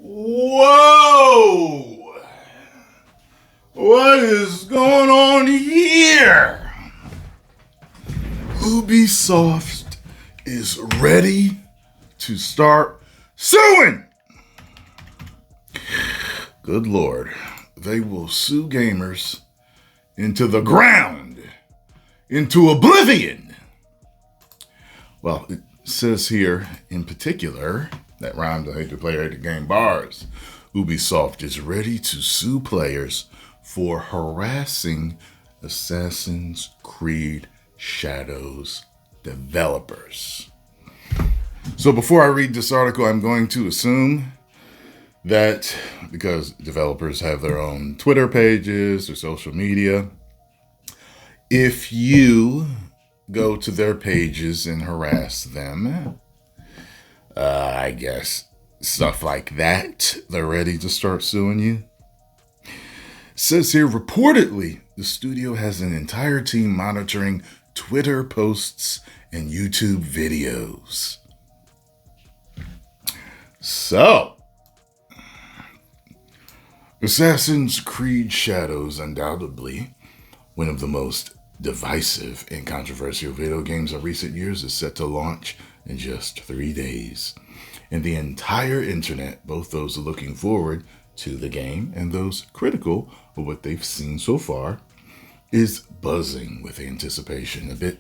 Whoa! What is going on here? Ubisoft is ready to start suing! Good Lord. They will sue gamers into the ground, into oblivion. Well, it says here in particular, that rhymes, I hate to play, I hate to game bars. Ubisoft is ready to sue players for harassing Assassin's Creed Shadows developers. So before I read this article, I'm going to assume that because developers have their own Twitter pages or social media, if you go to their pages and harass them, I guess stuff like that, they're ready to start suing you. It says here, reportedly, the studio has an entire team monitoring Twitter posts and YouTube videos. So, Assassin's Creed Shadows, undoubtedly one of the most divisive and controversial video games of recent years, is set to launch in just 3 days. And the entire internet, both those looking forward to the game and those critical of what they've seen so far, is buzzing with anticipation, a bit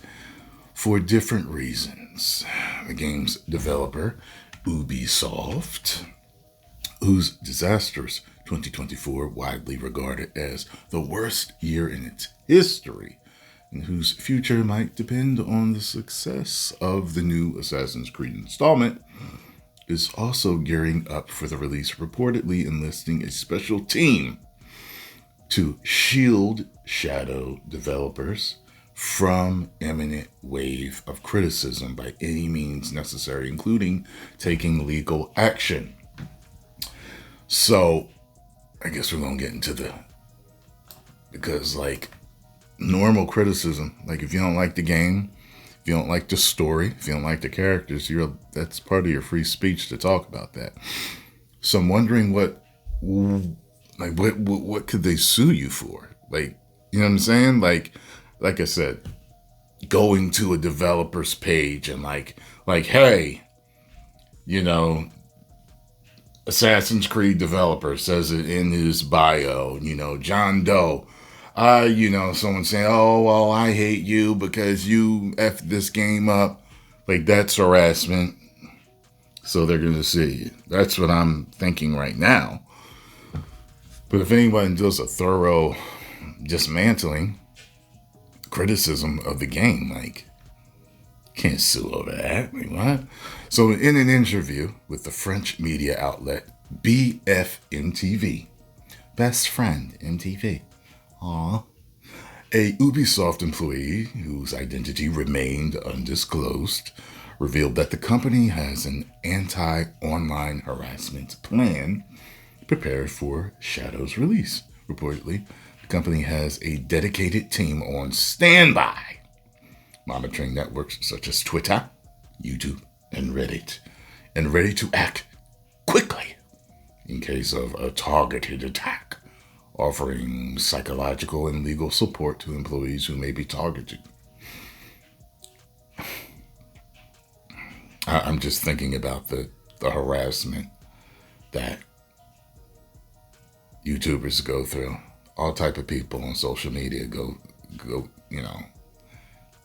for different reasons. The game's developer, Ubisoft, whose disastrous 2024 widely regarded as the worst year in its history, and whose future might depend on the success of the new Assassin's Creed installment, is also gearing up for the release, reportedly enlisting a special team to shield Shadow developers from imminent wave of criticism by any means necessary, including taking legal action. So, I guess we're going to get into because normal criticism, like if you don't like the game, if you don't like the story, if you don't like the characters, that's part of your free speech to talk about that. So I'm wondering what could they sue you for? You know what I'm saying? Like I said, going to a developer's page and hey, Assassin's Creed developer says it in his bio, John Doe. Someone saying, oh, well, I hate you because you effed this game up. That's harassment. So they're going to sue you. That's what I'm thinking right now. But if anyone does a thorough dismantling criticism of the game, can't sue over that. What? So in an interview with the French media outlet BFMTV, Best Friend MTV, a Ubisoft employee whose identity remained undisclosed revealed that the company has an anti-online harassment plan prepared for Shadow's release. Reportedly, the company has a dedicated team on standby, monitoring networks such as Twitter, YouTube, and Reddit, and ready to act quickly in case of a targeted attack, offering psychological and legal support to employees who may be targeted. I'm just thinking about the harassment that YouTubers go through. All type of people on social media go,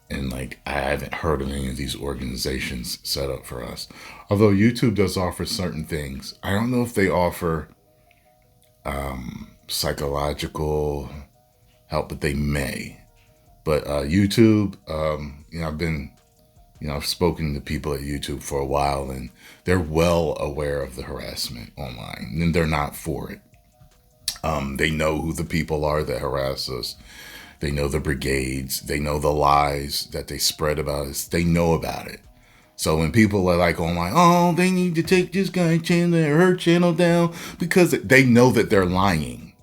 and I haven't heard of any of these organizations set up for us. Although YouTube does offer certain things. I don't know if they offer psychological help, but they may. But YouTube, I've spoken to people at YouTube for a while, and they're well aware of the harassment online, and they're not for it. They know who the people are that harass us. They know the brigades. They know the lies that they spread about us. They know about it. So when people are online, oh, they need to take this guy's channel or her channel down because they know that they're lying.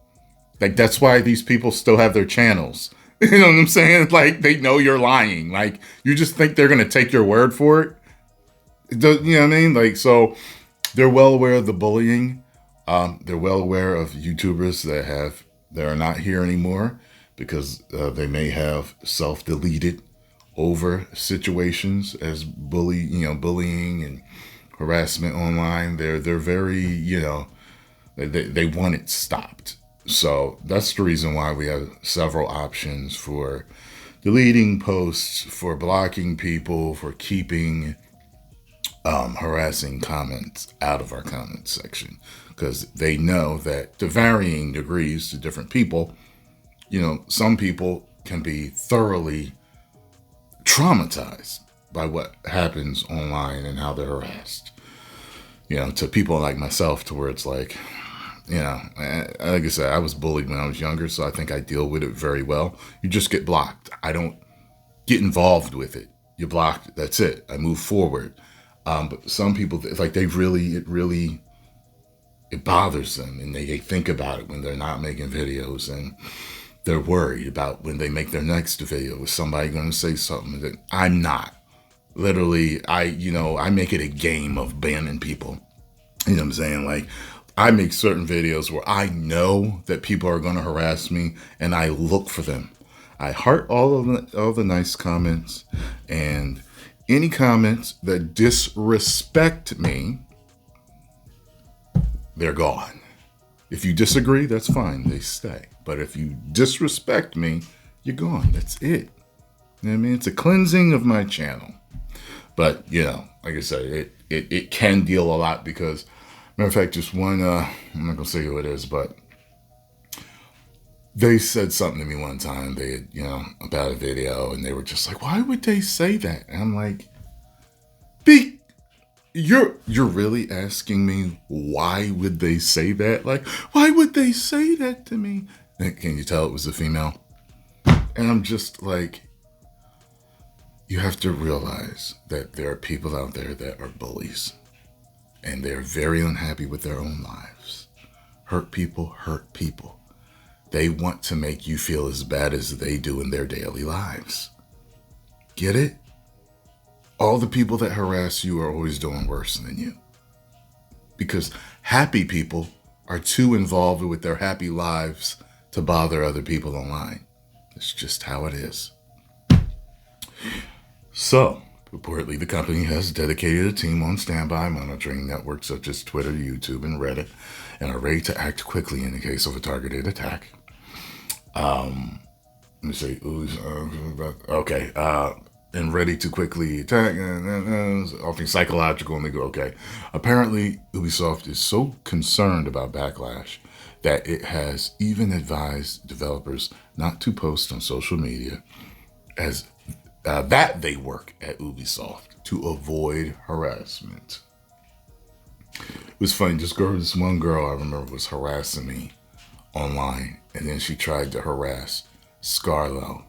That's why these people still have their channels. You know what I'm saying? They know you're lying. You just think they're going to take your word for it. You know what I mean? So they're well aware of the bullying. They're well aware of YouTubers that are not here anymore because they may have self-deleted over situations as bullying and harassment online. They're very, they want it stopped. So that's the reason why we have several options for deleting posts, for blocking people, for keeping harassing comments out of our comment section, because they know that to varying degrees to different people, some people can be thoroughly traumatized by what happens online and how they're harassed. To people like myself, to where it's like, like I said, I was bullied when I was younger, so I think I deal with it very well. You just get blocked. I don't get involved with it. You're blocked. That's it. I move forward. But some people, like, it bothers them, and they think about it when they're not making videos, and they're worried about when they make their next video, is somebody going to say something that I'm not. Literally, I make it a game of banning people. You know what I'm saying? Like, I make certain videos where I know that people are going to harass me, and I look for them. I heart all the nice comments, and any comments that disrespect me, they're gone. If you disagree, that's fine. They stay. But if you disrespect me, you're gone. That's it. You know what I mean? It's a cleansing of my channel. But, like I said, it can deal a lot because, matter of fact, just one, I'm not going to say who it is, but they said something to me one time. They had, about a video, and they were just like, why would they say that? And I'm like, you're really asking me why would they say that? Like, why would they say that to me? And can you tell it was a female? And I'm just like, you have to realize that there are people out there that are bullies, and they're very unhappy with their own lives. Hurt people. They want to make you feel as bad as they do in their daily lives. Get it? All the people that harass you are always doing worse than you. Because happy people are too involved with their happy lives to bother other people online. It's just how it is. So, reportedly, the company has dedicated a team on standby monitoring networks such as Twitter, YouTube, and Reddit, and are ready to act quickly in the case of a targeted attack. Let me see. Okay. And ready to quickly attack. Offering psychological, and they go, okay. Apparently, Ubisoft is so concerned about backlash that it has even advised developers not to post on social media as that they work at Ubisoft to avoid harassment. It was funny. This one girl I remember was harassing me online, and then she tried to harass Scarlo.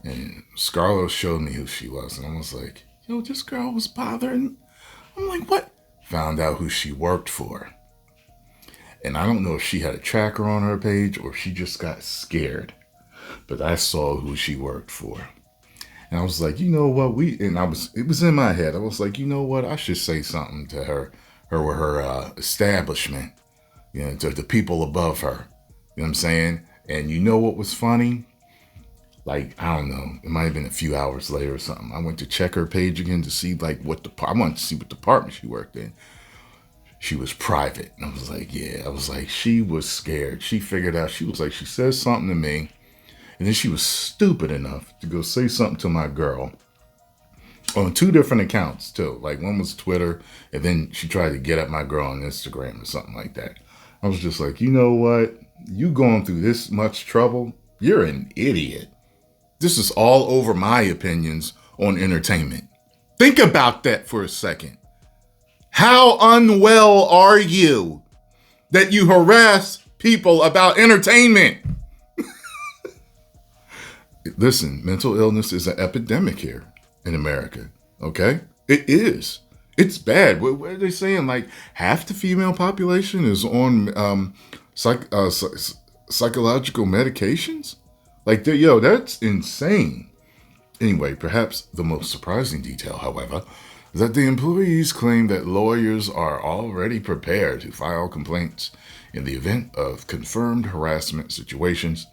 And Scarlo showed me who she was, and I was like, this girl was bothering. I'm like, what? Found out who she worked for. And I don't know if she had a tracker on her page or if she just got scared. But I saw who she worked for. And I was like, what? It was in my head. I was like, what? I should say something to her or her establishment, to the people above her. You know what I'm saying? And you know what was funny? Like, I don't know, it might have been a few hours later or something. I went to check her page again to see I wanted to see what department she worked in. She was private. And I was like, she was scared. She figured out, she says something to me. And then she was stupid enough to go say something to my girl on 2 different accounts too. Like, one was Twitter, and then she tried to get at my girl on Instagram or something like that. I was just like, you know what? You going through this much trouble? You're an idiot. This is all over my opinions on entertainment. Think about that for a second. How unwell are you that you harass people about entertainment? Listen, mental illness is an epidemic here in America, okay? It is. It's bad. What are they saying? Like, half the female population is on psychological medications? Like, that's insane. Anyway, perhaps the most surprising detail, however, that the employees claim that lawyers are already prepared to file complaints in the event of confirmed harassment situations.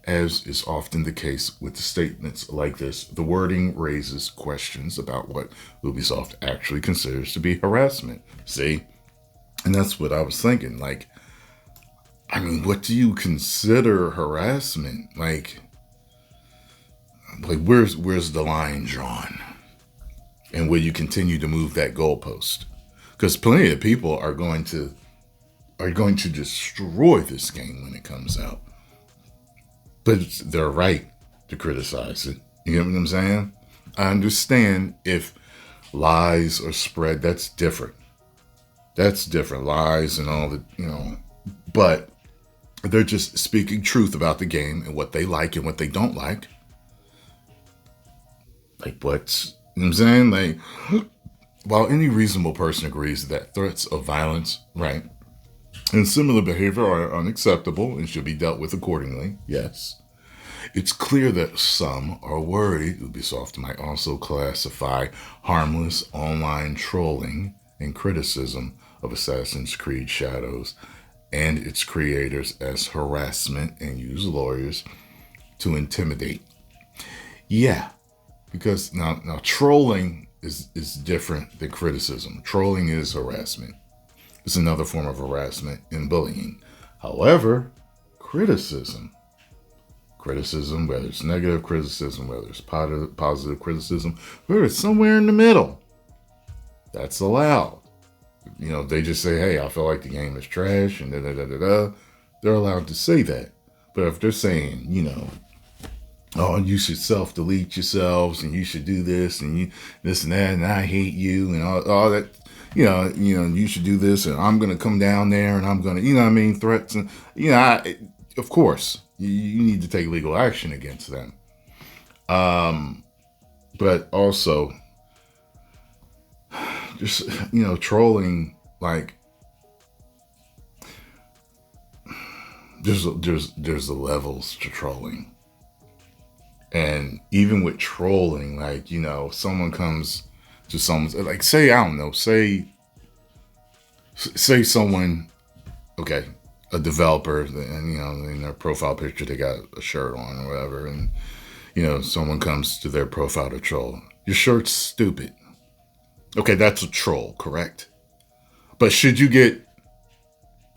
As is often the case with statements like this, the wording raises questions about what Ubisoft actually considers to be harassment. See? And that's what I was thinking. Like, I mean, what do you consider harassment? Like where's the line drawn? And will you continue to move that goalpost? Because plenty of people are going to destroy this game when it comes out. But they're right to criticize it. You know what I'm saying? I understand if lies are spread. That's different. That's different. Lies and all the, but they're just speaking truth about the game and what they like and what they don't like. Like what's, you know what I'm saying? Like, while any reasonable person agrees that threats of violence, right, and similar behavior are unacceptable and should be dealt with accordingly, yes, it's clear that some are worried Ubisoft might also classify harmless online trolling and criticism of Assassin's Creed Shadows and its creators as harassment and use lawyers to intimidate. Yeah, because now trolling is different than criticism. Trolling is harassment. It's another form of harassment and bullying. However, criticism, whether it's negative criticism, whether it's positive criticism, whether it's somewhere in the middle, that's allowed. They just say, hey, I feel like the game is trash and da-da-da-da-da. They're allowed to say that. But if they're saying, oh, you should self-delete yourselves and you should do this and you this and that and I hate you and all that, you should do this and I'm going to come down there and I'm going to, threats and, of course, you need to take legal action against them. But also, just, trolling, like, there's the levels to trolling. And even with trolling, like, someone comes to someone's, like, say, I don't know, say someone, okay, a developer, and, in their profile picture, they got a shirt on or whatever. And, someone comes to their profile to troll. Your shirt's stupid. Okay, that's a troll, correct? But should you get,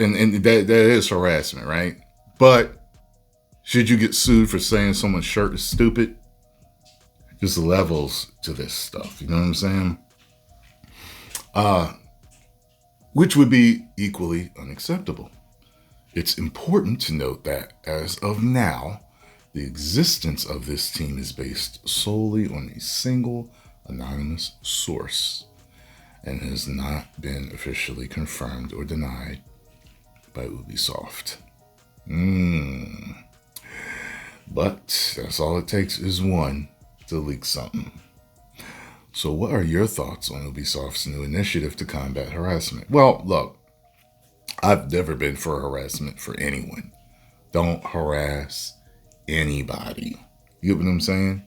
and that is harassment, right? But should you get sued for saying someone's shirt is stupid? There's levels to this stuff, you know what I'm saying? Which would be equally unacceptable. It's important to note that, as of now, the existence of this team is based solely on a single anonymous source and has not been officially confirmed or denied by Ubisoft. But that's all it takes is one to leak something. So what are your thoughts on Ubisoft's new initiative to combat harassment? Well, look, I've never been for harassment for anyone. Don't harass anybody. You get what I'm saying?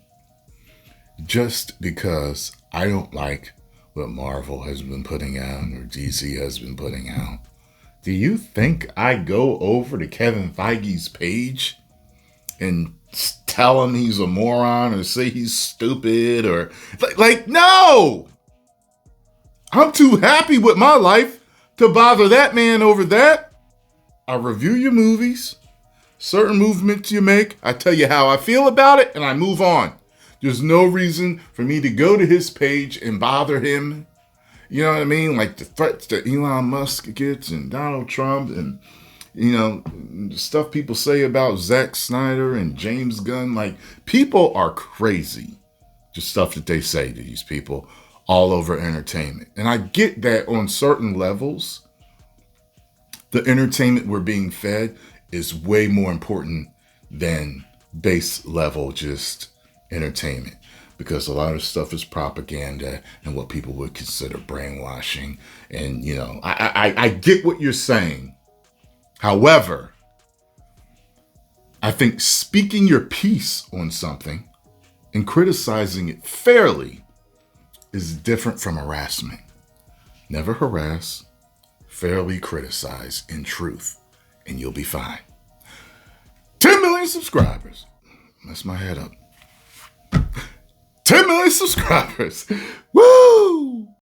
Just because I don't like what Marvel has been putting out or DC has been putting out, do you think I go over to Kevin Feige's page and tell him he's a moron or say he's stupid or like no! I'm too happy with my life to bother that man over that. I review your movies, certain movements you make, I tell you how I feel about it, and I move on. There's no reason for me to go to his page and bother him. You know what I mean? Like the threats that Elon Musk gets and Donald Trump and, the stuff people say about Zack Snyder and James Gunn. Like, people are crazy. Just stuff that they say to these people all over entertainment. And I get that on certain levels. The entertainment we're being fed is way more important than base level just entertainment, because a lot of stuff is propaganda and what people would consider brainwashing. And, I get what you're saying. However, I think speaking your piece on something and criticizing it fairly is different from harassment. Never harass, fairly criticize in truth, and you'll be fine. 10 million subscribers. Mess my head up. 10 million subscribers. Woo!